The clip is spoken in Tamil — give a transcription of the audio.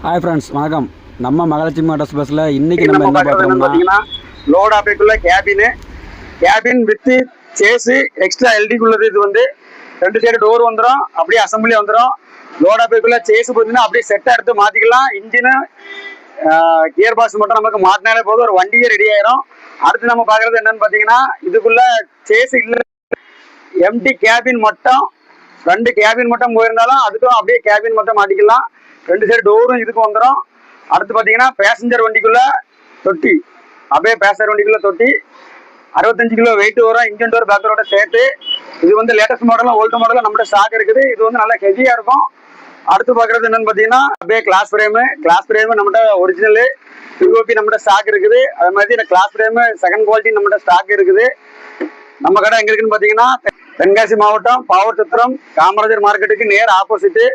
ஹாய் ஃப்ரெண்ட்ஸ், வணக்கம். நம்ம மகாலட்சுமி மோட்டார்ஸ் பஸ்ஸில் இன்றைக்கி நம்ம என்ன பார்த்தோம்னா load ஆப்பைக்குள்ள cabin with chase extra எல்டிக்குள்ளது. இது வந்து 2 சைடு டோர் வந்துடும், அப்படியே அசம்பிளி வந்துடும். லோட் ஆப்பைக்குள்ள சேஸ் பார்த்தீங்கன்னா அப்படியே செட்டாக எடுத்து மாற்றிக்கலாம். இன்ஜினு கியர் பாக்ஸ் மட்டும் நமக்கு மாற்றினாலே போதும், ஒரு வண்டியே ரெடி ஆயிரும். அடுத்து நம்ம பார்க்குறது என்னன்னு பார்த்தீங்கன்னா, இதுக்குள்ள சேஸ் இல்லை, எம்டி கேபின் மட்டும், 2 கேபின் மட்டும் போயிருந்தாலும் அதுக்கும் அப்படியே கேபின் மட்டும் மாட்டிக்கலாம். 2 சைடு டோரும் இதுக்கு வந்துடும். அடுத்து பார்த்தீங்கன்னா பேசஞ்சர் வண்டிக்குள்ள தொட்டி, அப்படியே பேசஞ்சர் வண்டிக்குள்ள தொட்டி 65 கிலோ வெயிட் வரும், இன்ஜின் டோர் பேக் டோரோட சேர்த்து. இது வந்து லேட்டஸ்ட் மாடலும் ஓல்டு மாடலும் நம்மகிட்ட ஸ்டாக் இருக்குது. இது வந்து நல்லா ஹெவியா இருக்கும். அடுத்து பார்க்குறது என்னன்னு பார்த்தீங்கன்னா, அப்படியே கிளாஸ் ஃப்ரேமு நம்மகிட்ட ஒரிஜினலு பிஓபி நம்மகிட்ட ஸ்டாக் இருக்குது. அது மாதிரி இந்த கிளாஸ் ஃப்ரேமு செகண்ட் குவாலிட்டி நம்மகிட்ட ஸ்டாக் இருக்குது. நம்ம கடை எங்க இருக்குன்னு பார்த்தீங்கன்னா, தென்காசி மாவட்டம் பாவூர் சத்திரம் காமராஜர் மார்க்கெட்டுக்கு நேர் ஆப்போசிட்டு